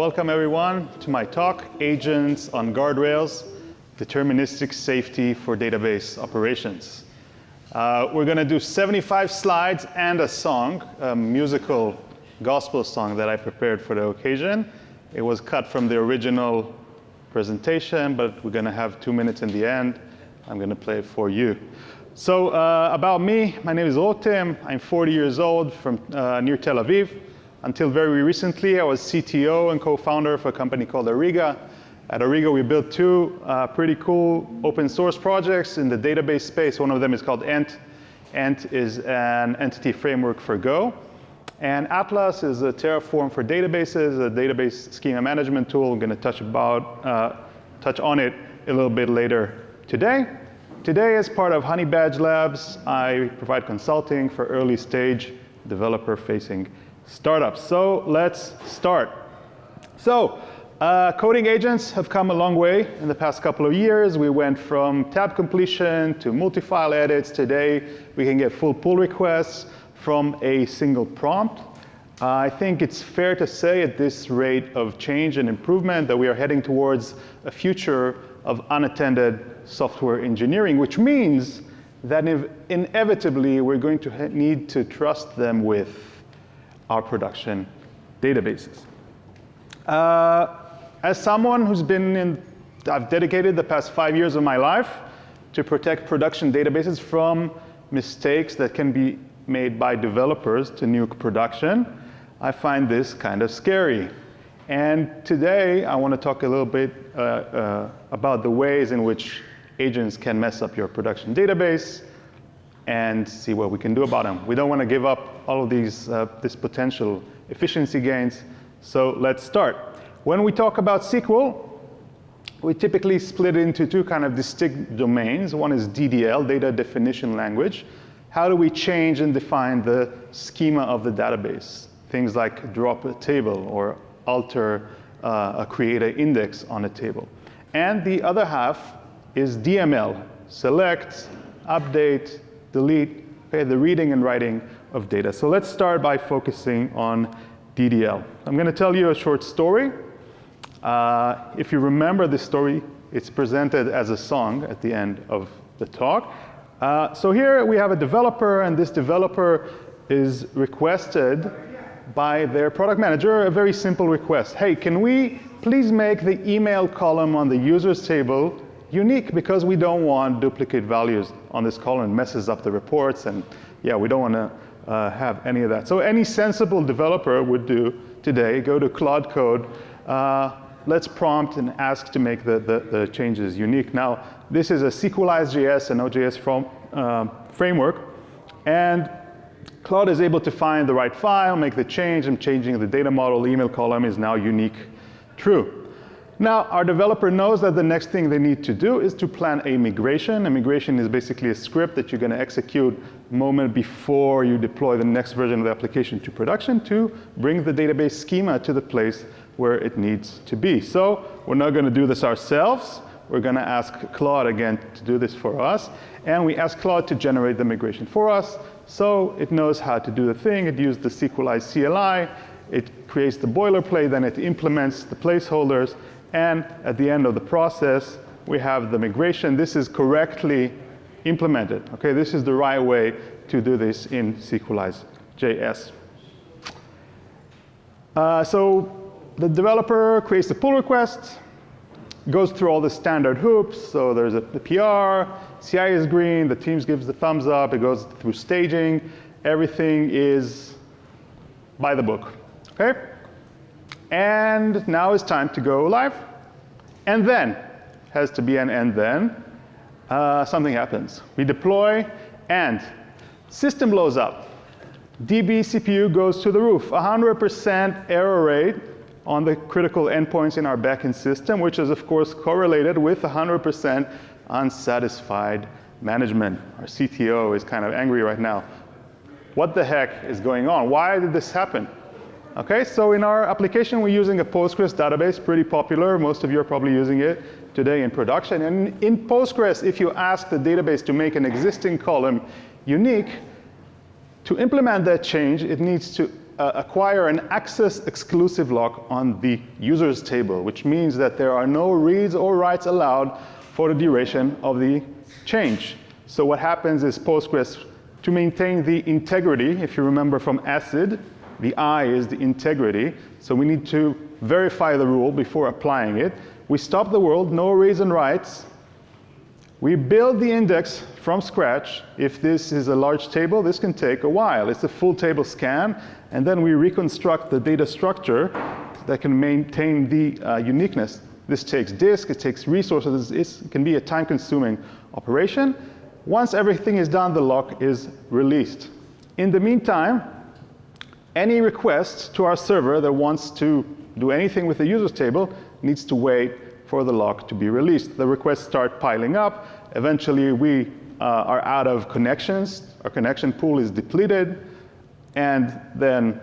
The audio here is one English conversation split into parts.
welcome everyone to my talk, Agents on GuardRails, Deterministic Safety for Database Operations. We're going to do 75 slides and a song, a musical gospel song that I prepared for the occasion. It was cut from the original presentation, but we're going to have 2 minutes in the end. I'm going to play it for you. So about me, my name is Rotem. I'm 40 years old from near Tel Aviv. Until very recently, I was CTO and co-founder of a company called Ariga. At Ariga, we built two pretty cool open source projects in the database space. One of them is called Ent. Ent is an entity framework for Go. And Atlas is a Terraform for databases, a database schema management tool. I'm going to touch on it a little bit later today. Today, as part of Honey Badge Labs, I provide consulting for early stage developer-facing startups. So let's start. So coding agents have come a long way in the past couple of years. We went from tab completion to multi-file edits. Today, we can get full pull requests from a single prompt. I think it's fair to say at this rate of change and improvement that we are heading towards a future of unattended software engineering, which means that inevitably we're going to need to trust them with our production databases. As someone who's I've dedicated the past 5 years of my life to protect production databases from mistakes that can be made by developers to nuke production, I find this kind of scary. And today, I want to talk a little bit about the ways in which agents can mess up your production database and see what we can do about them. We don't want to give up all of this potential efficiency gains, so let's start. When we talk about SQL, we typically split it into two kind of distinct domains. One is DDL, data definition language. How do we change and define the schema of the database? Things like drop a table or alter create an index on a table. And the other half is DML, select, update, delete, the reading and writing of data. So let's start by focusing on DDL. I'm going to tell you a short story. If you remember this story, it's presented as a song at the end of the talk. So here we have a developer, and this developer is requested by their product manager a very simple request. Hey, can we please make the email column on the users table unique, because we don't want duplicate values on this column. It messes up the reports, and yeah, we don't want to have any of that. So any sensible developer would do today, go to Claude Code, let's prompt and ask to make the changes unique. Now, this is a SQLized.js and Node.js framework, and Claude is able to find the right file, make the change. I'm changing the data model. The email column is now unique, true. Now, our developer knows that the next thing they need to do is to plan a migration. A migration is basically a script that you're going to execute a moment before you deploy the next version of the application to production to bring the database schema to the place where it needs to be. So we're not going to do this ourselves. We're going to ask Claude again to do this for us. And we ask Claude to generate the migration for us. So it knows how to do the thing. It used the SQLized CLI. It creates the boilerplate. Then it implements the placeholders. And at the end of the process, we have the migration. This is correctly implemented. Okay, this is the right way to do this in SQLized.js. So the developer creates the pull request, goes through all the standard hoops. So there's the PR, CI is green, the teams gives the thumbs up, it goes through staging. Everything is by the book. Okay? And now it's time to go live. And then, has to be an and then, something happens. We deploy, and system blows up. DB CPU goes to the roof. 100% error rate on the critical endpoints in our backend system, which is, of course, correlated with 100% unsatisfied management. Our CTO is kind of angry right now. What the heck is going on? Why did this happen? Okay, so in our application, we're using a Postgres database, pretty popular. Most of you are probably using it today in production. And in Postgres, if you ask the database to make an existing column unique, to implement that change, it needs to acquire an access exclusive lock on the users table, which means that there are no reads or writes allowed for the duration of the change. So what happens is Postgres, to maintain the integrity, if you remember from ACID, the I is the integrity, so we need to verify the rule before applying it. We stop the world, no reads and writes. We build the index from scratch. If this is a large table, this can take a while. It's a full table scan, and then we reconstruct the data structure that can maintain the uniqueness. This takes disk, it takes resources, it can be a time-consuming operation. Once everything is done, the lock is released. In the meantime, any request to our server that wants to do anything with the users table needs to wait for the lock to be released. The requests start piling up. Eventually, we are out of connections. Our connection pool is depleted. And then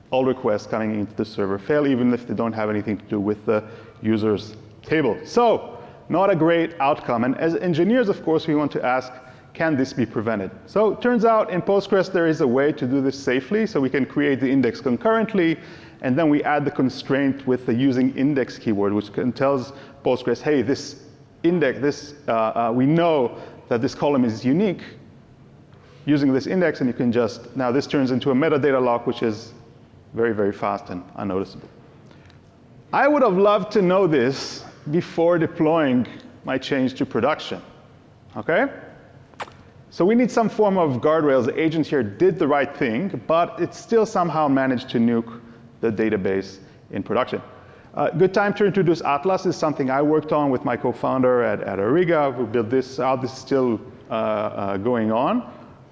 all requests coming into the server fail, even if they don't have anything to do with the users table. So, not a great outcome. And as engineers, of course, we want to ask, can this be prevented? So it turns out in Postgres there is a way to do this safely. So we can create the index concurrently, and then we add the constraint with the using index keyword, which tells Postgres, hey, this index, we know that this column is unique using this index, and you can just, now this turns into a metadata lock, which is very, very fast and unnoticeable. I would have loved to know this before deploying my change to production, okay? So we need some form of guardrails. The agent here did the right thing, but it still somehow managed to nuke the database in production. Good time to introduce Atlas is something I worked on with my co-founder at Ariga. We built this out. This is still going on.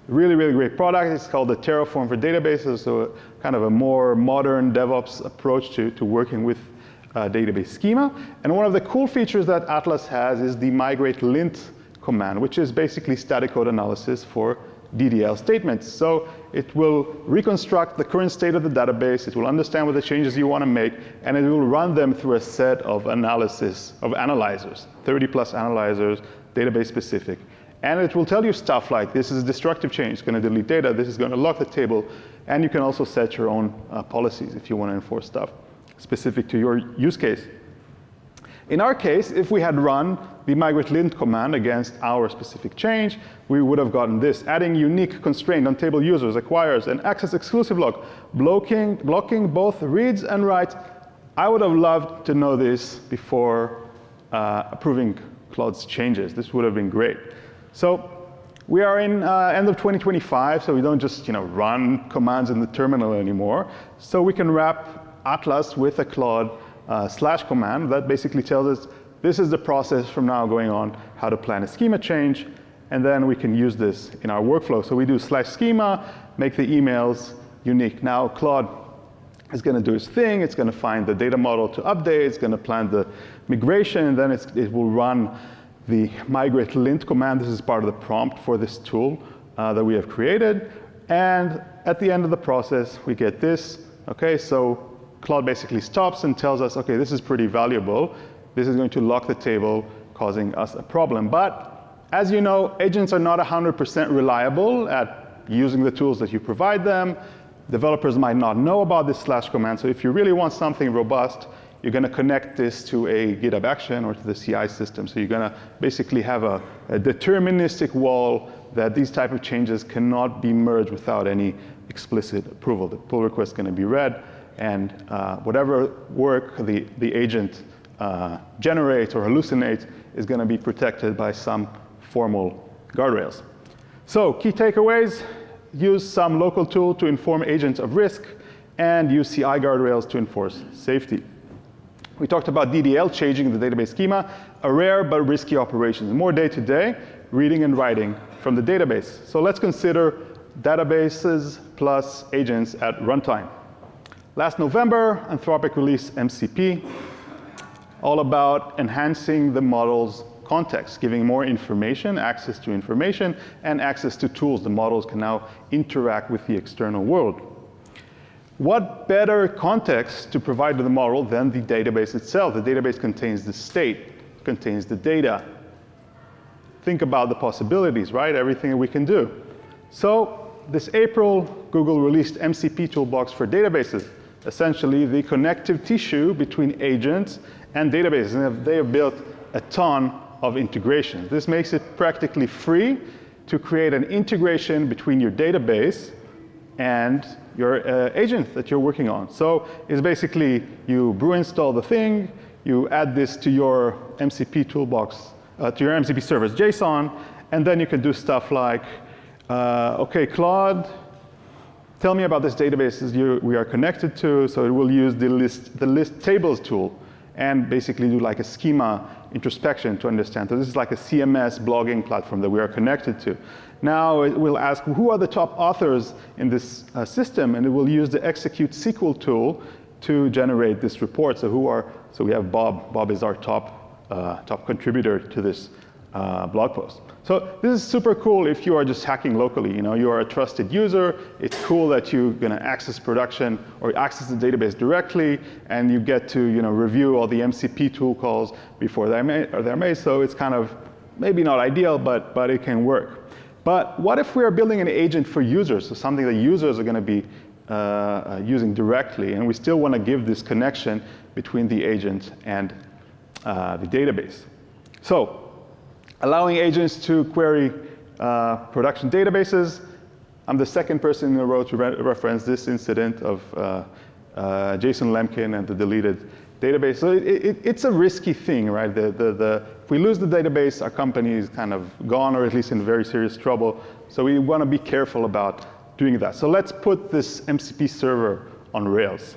Really, really great product. It's called the Terraform for databases, so kind of a more modern DevOps approach to working with database schema. And one of the cool features that Atlas has is the migrate lint command, which is basically static code analysis for DDL statements. So it will reconstruct the current state of the database, it will understand what the changes you want to make, and it will run them through a set of analyzers, 30+ analyzers, database specific. And it will tell you stuff like, this is a destructive change, it's going to delete data, this is going to lock the table, and you can also set your own policies if you want to enforce stuff specific to your use case. In our case, if we had run the migrate lint command against our specific change, we would have gotten this: adding unique constraint on table users, acquires an access exclusive lock, blocking both reads and writes. I would have loved to know this before approving Claude's changes. This would have been great. So we are in end of 2025, so we don't just run commands in the terminal anymore. So we can wrap Atlas with a Claude / command that basically tells us this is the process from now going on, how to plan a schema change, and then we can use this in our workflow. So we do /schema, make the emails unique. Now Claude is going to do its thing. It's going to find the data model to update. It's going to plan the migration, and then it will run the migrate lint command. This is part of the prompt for this tool that we have created. And at the end of the process, we get this. Okay, so Claude basically stops and tells us, okay, this is pretty valuable. This is going to lock the table, causing us a problem. But as you know, agents are not 100% reliable at using the tools that you provide them. Developers might not know about this / command. So if you really want something robust, you're going to connect this to a GitHub action or to the CI system. So you're going to basically have a deterministic wall that these type of changes cannot be merged without any explicit approval. The pull request is going to be read, and whatever work the agent generates or hallucinates is going to be protected by some formal guardrails. So key takeaways: use some local tool to inform agents of risk, and use CI guardrails to enforce safety. We talked about DDL, changing the database schema, a rare but risky operation. More day-to-day, reading and writing from the database. So let's consider databases plus agents at runtime. Last November, Anthropic released MCP, all about enhancing the model's context, giving more information, access to information, and access to tools. The models can now interact with the external world. What better context to provide to the model than the database itself? The database contains the state, contains the data. Think about the possibilities, right? Everything that we can do. So this April, Google released MCP toolbox for databases, essentially the connective tissue between agents and databases. And they have built a ton of integrations. This makes it practically free to create an integration between your database and your agent that you're working on. So it's basically you brew install the thing, you add this to your MCP toolbox, to your MCP service JSON, and then you can do stuff like, okay, Claude, tell me about this database we are connected to. So it will use the list tables tool and basically do like a schema introspection to understand. So this is like a CMS blogging platform that we are connected to. Now it will ask who are the top authors in this system, and it will use the execute SQL tool to generate this report. So so we have Bob. Bob is our top contributor to this blog post. So this is super cool if you are just hacking locally. You are a trusted user. It's cool that you're going to access production or access the database directly, and you get to review all the MCP tool calls before they're made. So it's kind of maybe not ideal, but it can work. But what if we are building an agent for users, so something that users are going to be using directly, and we still want to give this connection between the agent and the database? So allowing agents to query production databases. I'm the second person in a row to reference this incident of Jason Lemkin and the deleted database. So it's a risky thing, right? If we lose the database, our company is kind of gone, or at least in very serious trouble. So we want to be careful about doing that. So let's put this MCP server on Rails.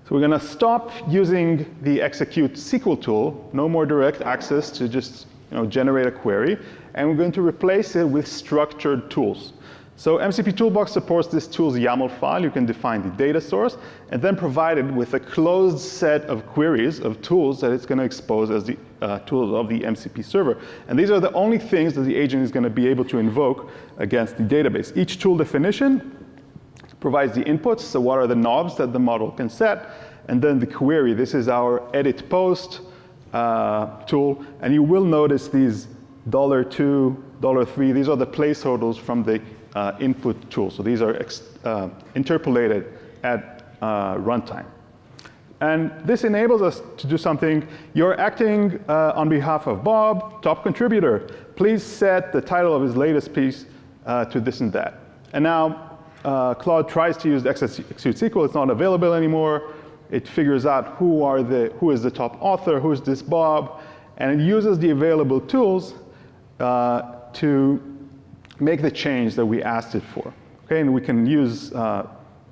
So we're going to stop using the execute SQL tool, no more direct access to just generate a query, and we're going to replace it with structured tools. So MCP Toolbox supports this tool's YAML file. You can define the data source and then provide it with a closed set of queries of tools that it's going to expose as the tools of the MCP server. And these are the only things that the agent is going to be able to invoke against the database. Each tool definition provides the inputs, so what are the knobs that the model can set, and then the query. This is our edit post tool, and you will notice these $2, $3, these are the placeholders from the input tool. So these are interpolated at runtime. And this enables us to do something. You're acting on behalf of Bob, top contributor. Please set the title of his latest piece to this and that. And now Claude tries to use execute SQL. It's not available anymore. It figures out who is the top author, who is this Bob, and it uses the available tools to make the change that we asked it for. Okay, and we can use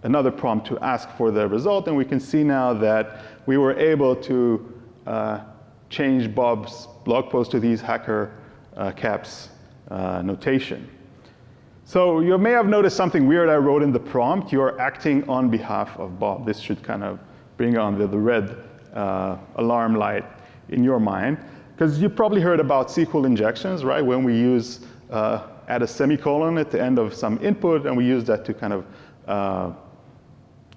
another prompt to ask for the result, and we can see now that we were able to change Bob's blog post to these hacker caps notation. So you may have noticed something weird I wrote in the prompt. You're acting on behalf of Bob. This should kind of bring on the red alarm light in your mind. Because you probably heard about SQL injections, right? When we use add a semicolon at the end of some input, and we use that to kind of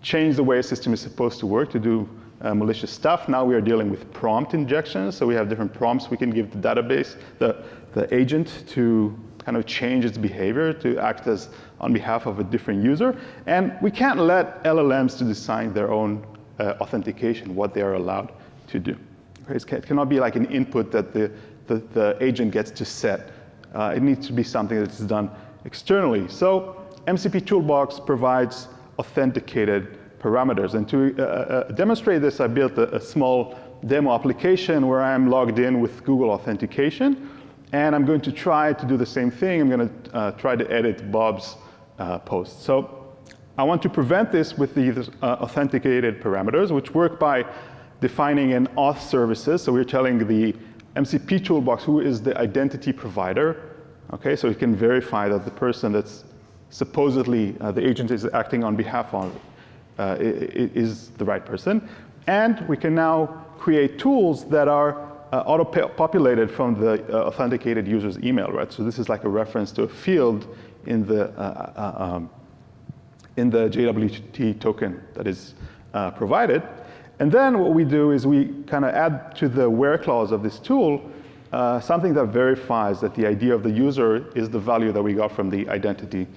change the way a system is supposed to work to do malicious stuff. Now we are dealing with prompt injections. So we have different prompts we can give the database, the agent, to kind of change its behavior to act as on behalf of a different user. And we can't let LLMs to design their own authentication, what they are allowed to do. Okay? It cannot be like an input that the agent gets to set. It needs to be something that's done externally. So MCP Toolbox provides authenticated parameters. And to demonstrate this, I built a small demo application where I'm logged in with Google Authentication. And I'm going to try to do the same thing. I'm going to try to edit Bob's post. So I want to prevent this with the authenticated parameters, which work by defining an auth services. So we're telling the MCP Toolbox who is the identity provider. Okay, so it can verify that the person that's supposedly the agent is acting on behalf of is the right person. And we can now create tools that are auto-populated from the authenticated user's email, right? So this is like a reference to a field in the JWT token that is provided. And then what we do is we kind of add to the where clause of this tool something that verifies that the ID of the user is the value that we got from the identity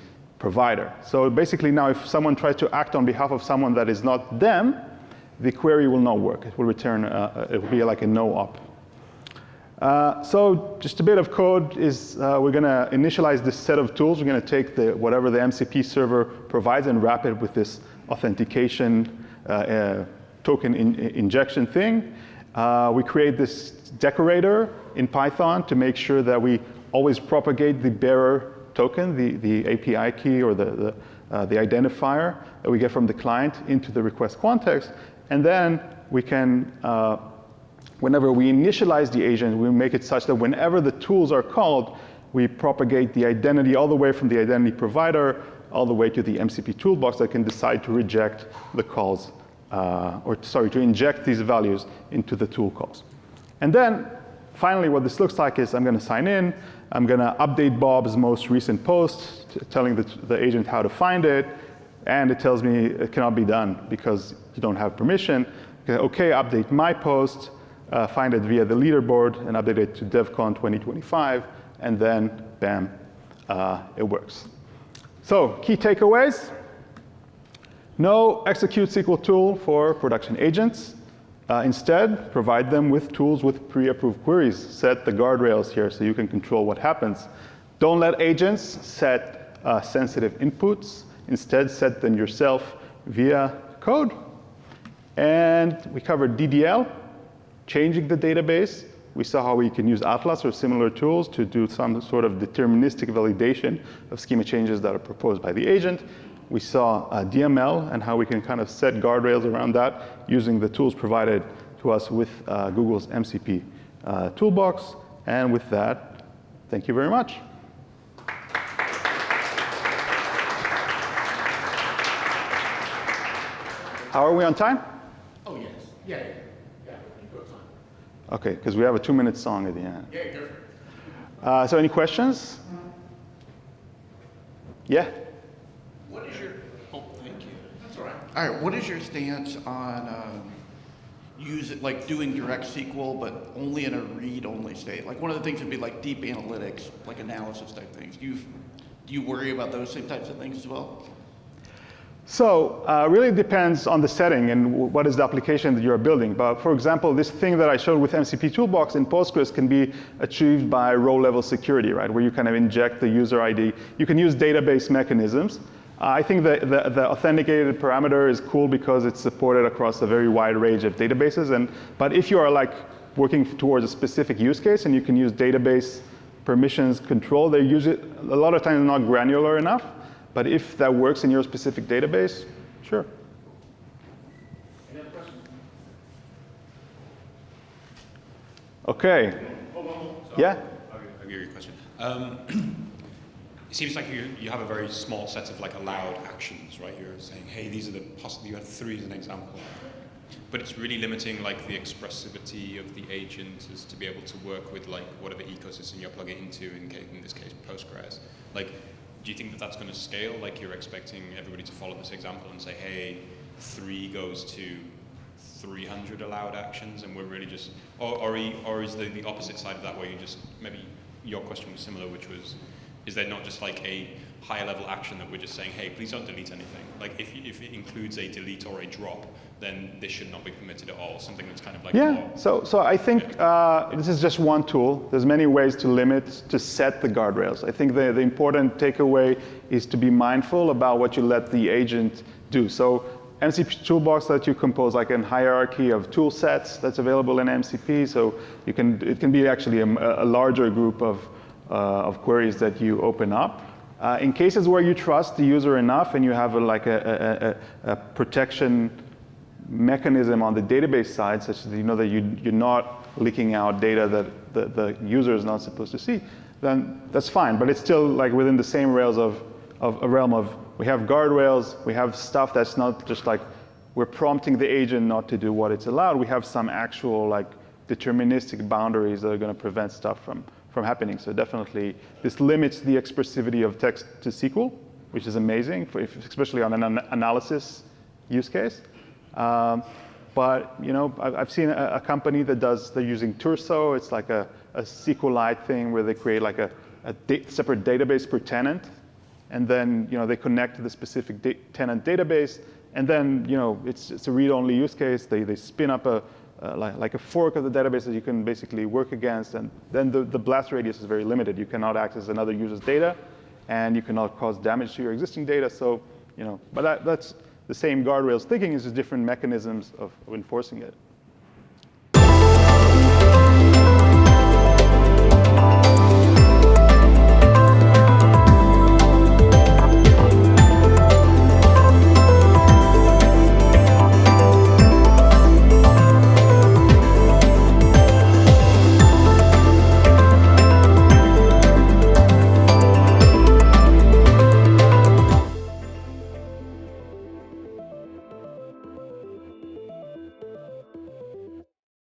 provider. So basically now if someone tries to act on behalf of someone that is not them, the query will not work. It will return, it will be like a no op. So just a bit of code is we're going to initialize this set of tools. We're going to take whatever the MCP server provides and wrap it with this authentication token injection thing. We create this decorator in Python to make sure that we always propagate the bearer token, the API key or the identifier that we get from the client into the request context. And then we can, whenever we initialize the agent, we make it such that whenever the tools are called, we propagate the identity all the way from the identity provider all the way to the MCP toolbox that can decide to reject the calls, to inject these values into the tool calls. And then, finally, what this looks like is I'm going to sign in. I'm going to update Bob's most recent post, telling the agent how to find it. And it tells me it cannot be done because you don't have permission. OK, update my post, find it via the leaderboard, and update it to DevCon 2025. And then, bam, it works. So key takeaways. No execute SQL tool for production agents. Instead, provide them with tools with pre-approved queries. Set the guardrails here so you can control what happens. Don't let agents set sensitive inputs. Instead, set them yourself via code. And we covered DDL, changing the database. We saw how we can use Atlas or similar tools to do some sort of deterministic validation of schema changes that are proposed by the agent. We saw DML and how we can kind of set guardrails around that using the tools provided to us with Google's MCP toolbox. And with that, thank you very much. How are we on time? Oh, yes. Yeah, go time. OK, because we have a 2-minute song at the end. Yeah, go for it. So any questions? Yeah? What is your, thank you. That's all right. All right, what is your stance on doing direct SQL, but only in a read-only state? Like one of the things would be like deep analytics, like analysis type things. Do you worry about those same types of things as well? So really depends on the setting and what is the application that you're building. But for example, this thing that I showed with MCP Toolbox in Postgres can be achieved by row-level security, right? Where you kind of inject the user ID. You can use database mechanisms. I think the authenticated parameter is cool because it's supported across a very wide range of databases. But if you are like working towards a specific use case and you can use database permissions control, they use it a lot of times not granular enough. But if that works in your specific database, sure. Any other questions? OK. Yeah? I'll give you a question. It seems like you have a very small set of like allowed actions, right? You're saying, hey, these are the possible. You had 3 as an example, but it's really limiting like the expressivity of the agent is to be able to work with like whatever ecosystem you're plugging into. In this case, Postgres. Like, do you think that that's going to scale? Like you're expecting everybody to follow this example and say, hey, 3 goes to 300 allowed actions, and we're really just, or is the opposite side of that where you just maybe your question was similar, which was. Is there not just like a higher level action that we're just saying, hey, please don't delete anything? Like if it includes a delete or a drop, then this should not be permitted at all. Something that's kind of like more. So I think this is just one tool. There's many ways to set the guardrails. I think the important takeaway is to be mindful about what you let the agent do. So MCP Toolbox lets you compose like a hierarchy of tool sets that's available in MCP. So it can be actually a larger group of queries that you open up. In cases where you trust the user enough and you have a protection mechanism on the database side, such that you know that you're not leaking out data that the user is not supposed to see, then that's fine. But it's still like within the same rails of a realm of we have guardrails, we have stuff that's not just like we're prompting the agent not to do what it's allowed. We have some actual like deterministic boundaries that are going to prevent stuff from happening. So definitely, this limits the expressivity of text to SQL, which is amazing, especially on an analysis use case. But I've seen a company that they're using Turso. It's like a SQLite thing where they create like a separate database per tenant, and then they connect to the specific tenant database, and then it's a read-only use case. They spin up like a fork of the database that you can basically work against, and then the blast radius is very limited. You cannot access another user's data, and you cannot cause damage to your existing data. So but that's the same GuardRails thinking, is just different mechanisms of enforcing it.